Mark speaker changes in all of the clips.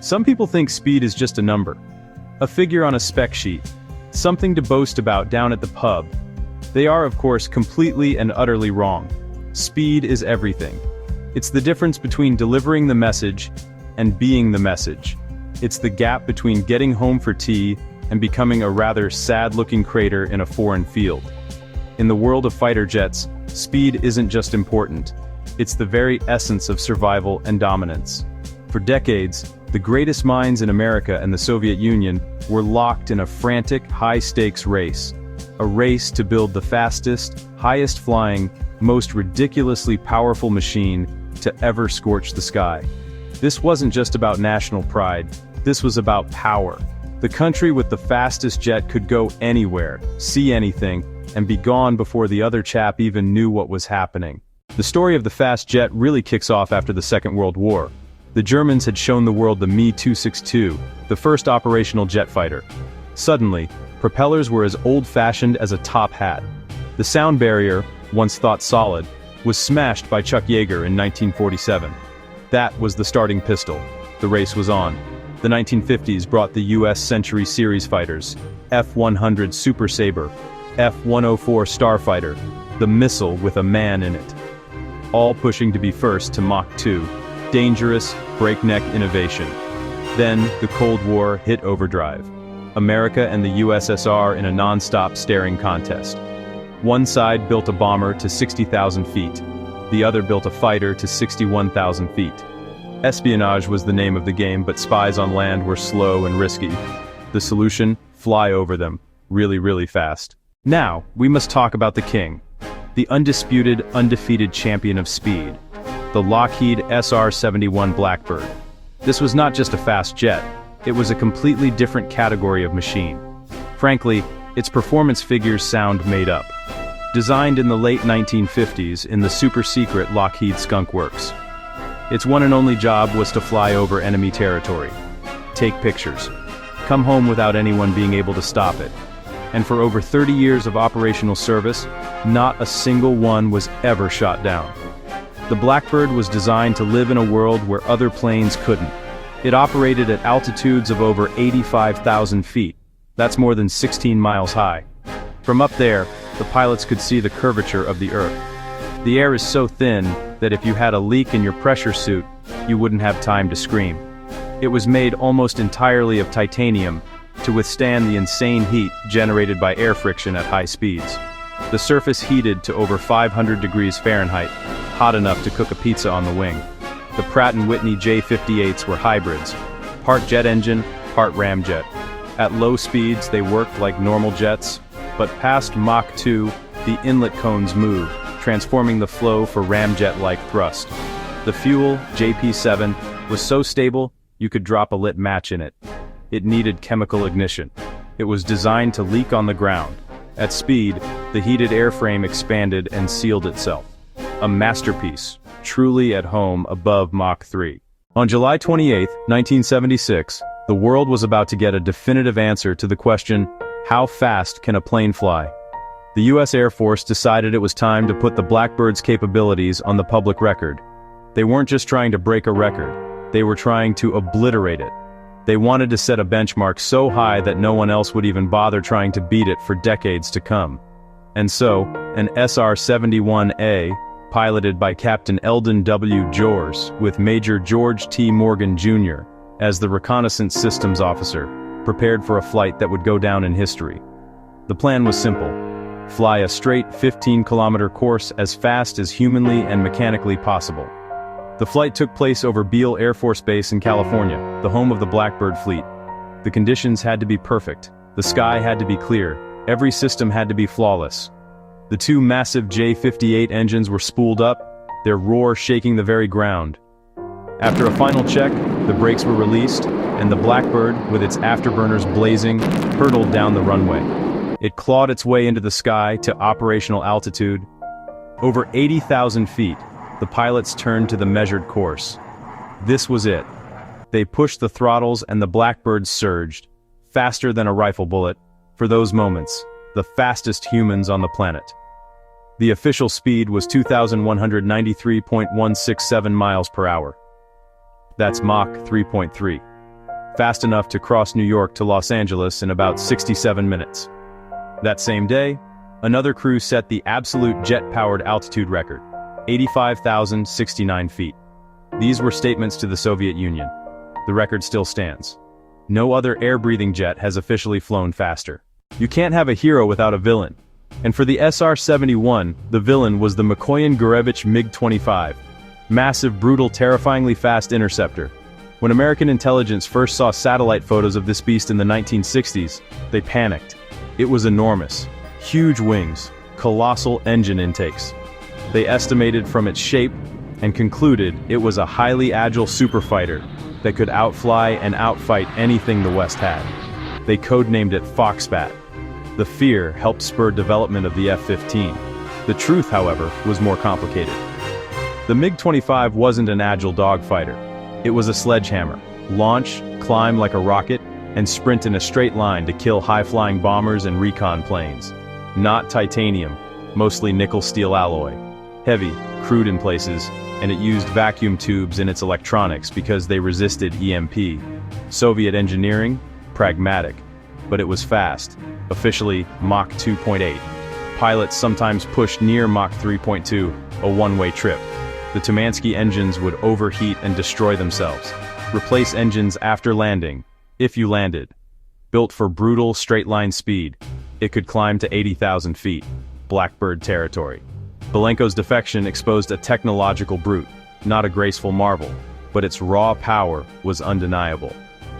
Speaker 1: Some people think speed is just a number, a figure on a spec sheet, something to boast about down at the pub. They are, of course, completely and utterly wrong. Speed is everything. It's the difference between delivering the message and being the message. It's the gap between getting home for tea and becoming a rather sad-looking crater in a foreign field. In the world of fighter jets, speed isn't just important. It's the very essence of survival and dominance. For decades, the greatest minds in America and the Soviet Union were locked in a frantic, high-stakes race. A race to build the fastest, highest-flying, most ridiculously powerful machine to ever scorch the sky. This wasn't just about national pride, this was about power. The country with the fastest jet could go anywhere, see anything, and be gone before the other chap even knew what was happening. The story of the fast jet really kicks off after the Second World War. The Germans had shown the world the Me-262, the first operational jet fighter. Suddenly, propellers were as old-fashioned as a top hat. The sound barrier, once thought solid, was smashed by Chuck Yeager in 1947. That was the starting pistol. The race was on. The 1950s brought the US Century Series fighters, F-100 Super Sabre, F-104 Starfighter, the missile with a man in it. All pushing to be first to Mach 2. Dangerous, breakneck innovation. Then, the Cold War hit overdrive. America and the USSR in a non-stop staring contest. One side built a bomber to 60,000 feet. The other built a fighter to 61,000 feet. Espionage was the name of the game, but spies on land were slow and risky. The solution? Fly over them. Really, really fast. Now, we must talk about the king. The undisputed, undefeated champion of speed. The Lockheed SR-71 Blackbird. This was not just a fast jet, it was a completely different category of machine. Frankly, its performance figures sound made up. Designed in the late 1950s in the super-secret Lockheed Skunk Works. Its one and only job was to fly over enemy territory. Take pictures. Come home without anyone being able to stop it. And for over 30 years of operational service, not a single one was ever shot down. The Blackbird was designed to live in a world where other planes couldn't. It operated at altitudes of over 85,000 feet. That's more than 16 miles high. From up there, the pilots could see the curvature of the Earth. The air is so thin that if you had a leak in your pressure suit, you wouldn't have time to scream. It was made almost entirely of titanium to withstand the insane heat generated by air friction at high speeds. The surface heated to over 500 degrees Fahrenheit, hot enough to cook a pizza on the wing. The Pratt & Whitney J58s were hybrids, part jet engine, part ramjet. At low speeds they worked like normal jets, but past Mach 2, the inlet cones moved, transforming the flow for ramjet-like thrust. The fuel, JP7, was so stable, you could drop a lit match in it. It needed chemical ignition. It was designed to leak on the ground. At speed, the heated airframe expanded and sealed itself. A masterpiece, truly at home above Mach 3. On July 28, 1976, the world was about to get a definitive answer to the question, how fast can a plane fly? The US Air Force decided it was time to put the Blackbird's capabilities on the public record. They weren't just trying to break a record, they were trying to obliterate it. They wanted to set a benchmark so high that no one else would even bother trying to beat it for decades to come. And so, an SR-71A, piloted by Captain Eldon W. Jors, with Major George T. Morgan, Jr., as the reconnaissance systems officer, prepared for a flight that would go down in history. The plan was simple. Fly a straight 15-kilometer course as fast as humanly and mechanically possible. The flight took place over Beale Air Force Base in California, the home of the Blackbird fleet. The conditions had to be perfect, the sky had to be clear, every system had to be flawless. The two massive J-58 engines were spooled up, their roar shaking the very ground. After a final check, the brakes were released, and the Blackbird, with its afterburners blazing, hurtled down the runway. It clawed its way into the sky to operational altitude. Over 80,000 feet, the pilots turned to the measured course. This was it. They pushed the throttles and the Blackbird surged, faster than a rifle bullet, for those moments, the fastest humans on the planet. The official speed was 2,193.167 miles per hour. That's Mach 3.3. fast enough to cross New York to Los Angeles in about 67 minutes. That same day, another crew set the absolute jet-powered altitude record, 85,069 feet. These were statements to the Soviet Union. The record still stands. No other air-breathing jet has officially flown faster. You can't have a hero without a villain. And for the SR-71, the villain was the Mikoyan-Gurevich MiG-25. Massive, brutal, terrifyingly fast interceptor. When American intelligence first saw satellite photos of this beast in the 1960s, they panicked. It was enormous. Huge wings, colossal engine intakes. They estimated from its shape and concluded it was a highly agile superfighter that could outfly and outfight anything the West had. They codenamed it Foxbat. The fear helped spur development of the F-15. The truth, however, was more complicated. The MiG-25 wasn't an agile dogfighter. It was a sledgehammer. Launch, climb like a rocket, and sprint in a straight line to kill high-flying bombers and recon planes. Not titanium, mostly nickel-steel alloy. Heavy, crude in places, and it used vacuum tubes in its electronics because they resisted EMP. Soviet engineering? Pragmatic. But it was fast. Officially, Mach 2.8. Pilots sometimes pushed near Mach 3.2, a one-way trip. The Tumansky engines would overheat and destroy themselves. Replace engines after landing, if you landed. Built for brutal, straight-line speed, it could climb to 80,000 feet. Blackbird territory. Belenko's defection exposed a technological brute, not a graceful marvel, but its raw power was undeniable.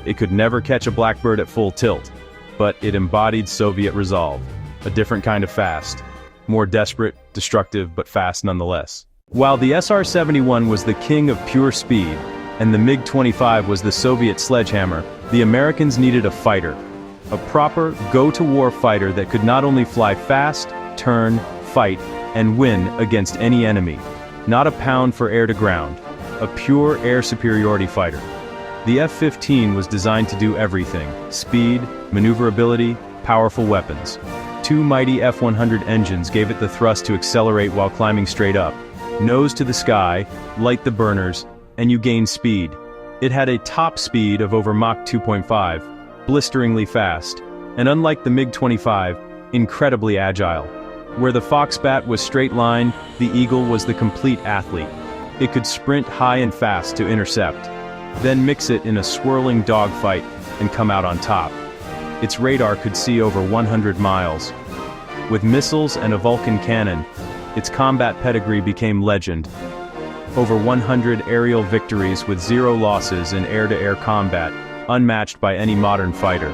Speaker 1: It could never catch a Blackbird at full tilt, but it embodied Soviet resolve, a different kind of fast. More desperate, destructive, but fast nonetheless. While the SR-71 was the king of pure speed, and the MiG-25 was the Soviet sledgehammer, the Americans needed a fighter. A proper, go-to-war fighter that could not only fly fast, turn, fight, and win against any enemy. Not a pound for air-to-ground. A pure air superiority fighter. The F-15 was designed to do everything: speed, maneuverability, powerful weapons. Two mighty F-100 engines gave it the thrust to accelerate while climbing straight up. Nose to the sky, light the burners, and you gain speed. It had a top speed of over Mach 2.5, blisteringly fast, and unlike the MiG-25, incredibly agile. Where the Foxbat was straight-line, the Eagle was the complete athlete. It could sprint high and fast to intercept, then mix it in a swirling dogfight and come out on top. Its radar could see over 100 miles. With missiles and a Vulcan cannon, its combat pedigree became legend. Over 100 aerial victories with 0 losses in air-to-air combat, unmatched by any modern fighter.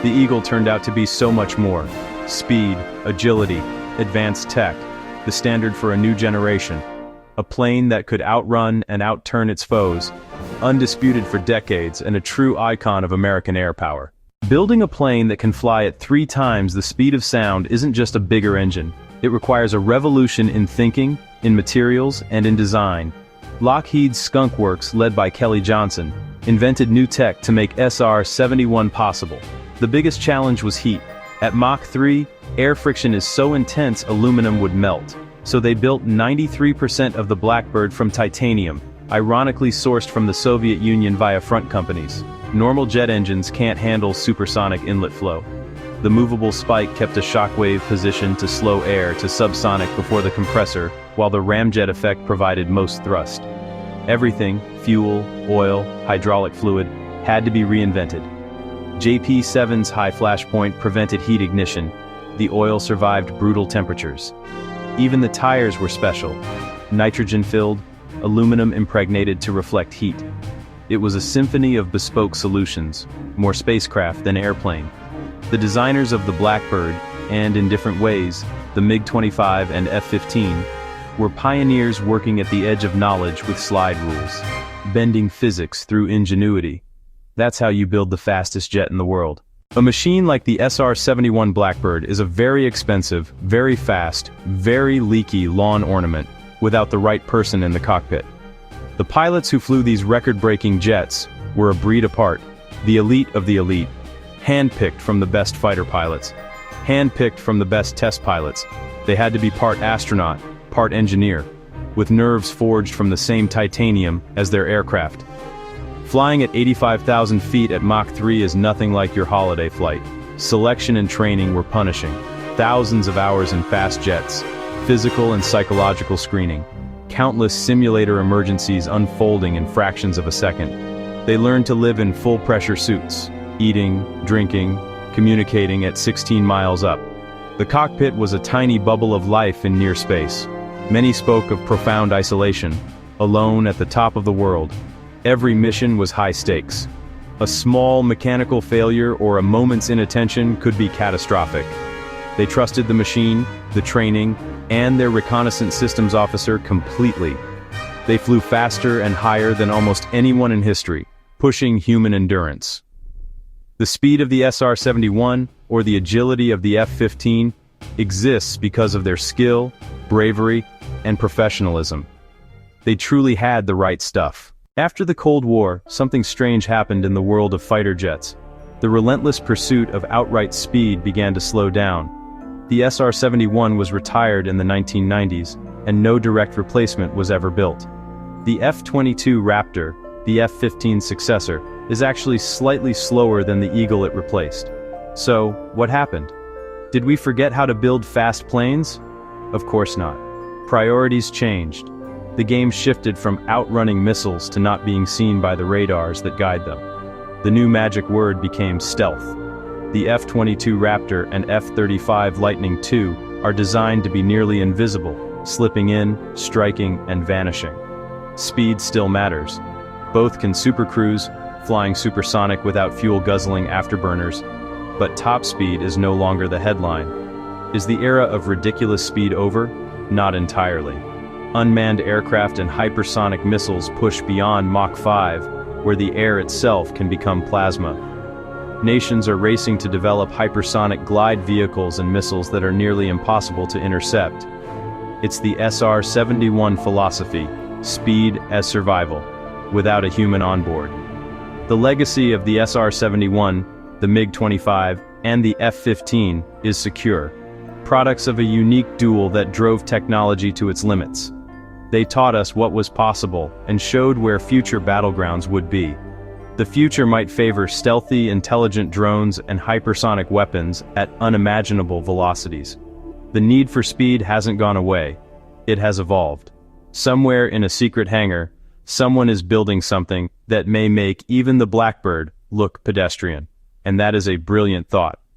Speaker 1: The Eagle turned out to be so much more. Speed, agility, advanced tech, the standard for a new generation. A plane that could outrun and outturn its foes, undisputed for decades and a true icon of American air power. Building a plane that can fly at 3 times the speed of sound isn't just a bigger engine. It requires a revolution in thinking, in materials, and in design. Lockheed's Skunk Works, led by Kelly Johnson, invented new tech to make SR-71 possible. The biggest challenge was heat. At Mach 3, air friction is so intense aluminum would melt. So they built 93% of the Blackbird from titanium, ironically sourced from the Soviet Union via front companies. Normal jet engines can't handle supersonic inlet flow. The movable spike kept a shockwave position to slow air to subsonic before the compressor, while the ramjet effect provided most thrust. Everything, fuel, oil, hydraulic fluid, had to be reinvented. JP-7's high flashpoint prevented heat ignition. The oil survived brutal temperatures. Even the tires were special. Nitrogen-filled, aluminum impregnated to reflect heat. It was a symphony of bespoke solutions, more spacecraft than airplane. The designers of the Blackbird, and in different ways, the MiG-25 and F-15, were pioneers working at the edge of knowledge with slide rules, bending physics through ingenuity. That's how you build the fastest jet in the world. A machine like the SR-71 Blackbird is a very expensive, very fast, very leaky lawn ornament, without the right person in the cockpit. The pilots who flew these record-breaking jets were a breed apart, the elite of the elite. Hand-picked from the best fighter pilots. Hand-picked from the best test pilots. They had to be part astronaut, part engineer, with nerves forged from the same titanium as their aircraft. Flying at 85,000 feet at Mach 3 is nothing like your holiday flight. Selection and training were punishing. Thousands of hours in fast jets, physical and psychological screening, countless simulator emergencies unfolding in fractions of a second. They learned to live in full-pressure suits, eating, drinking, communicating at 16 miles up. The cockpit was a tiny bubble of life in near space. Many spoke of profound isolation, alone at the top of the world. Every mission was high stakes. A small mechanical failure or a moment's inattention could be catastrophic. They trusted the machine, the training, and their reconnaissance systems officer completely. They flew faster and higher than almost anyone in history, pushing human endurance. The speed of the SR-71, or the agility of the F-15, exists because of their skill, bravery, and professionalism. They truly had the right stuff. After the Cold War, something strange happened in the world of fighter jets. The relentless pursuit of outright speed began to slow down. The SR-71 was retired in the 1990s, and no direct replacement was ever built. The F-22 Raptor, the F-15's successor, is actually slightly slower than the Eagle it replaced. So, what happened? Did we forget how to build fast planes? Of course not. Priorities changed. The game shifted from outrunning missiles to not being seen by the radars that guide them. The new magic word became stealth. The F-22 Raptor and F-35 Lightning II are designed to be nearly invisible, slipping in, striking, and vanishing. Speed still matters. Both can supercruise, flying supersonic without fuel-guzzling afterburners, but top speed is no longer the headline. Is the era of ridiculous speed over? Not entirely. Unmanned aircraft and hypersonic missiles push beyond Mach 5, where the air itself can become plasma. Nations are racing to develop hypersonic glide vehicles and missiles that are nearly impossible to intercept. It's the SR-71 philosophy, speed as survival, without a human on board. The legacy of the SR-71, the MiG-25, and the F-15 is secure, products of a unique duel that drove technology to its limits. They taught us what was possible and showed where future battlegrounds would be. The future might favor stealthy, intelligent drones and hypersonic weapons at unimaginable velocities. The need for speed hasn't gone away. It has evolved. Somewhere in a secret hangar, someone is building something that may make even the Blackbird look pedestrian. And that is a brilliant thought.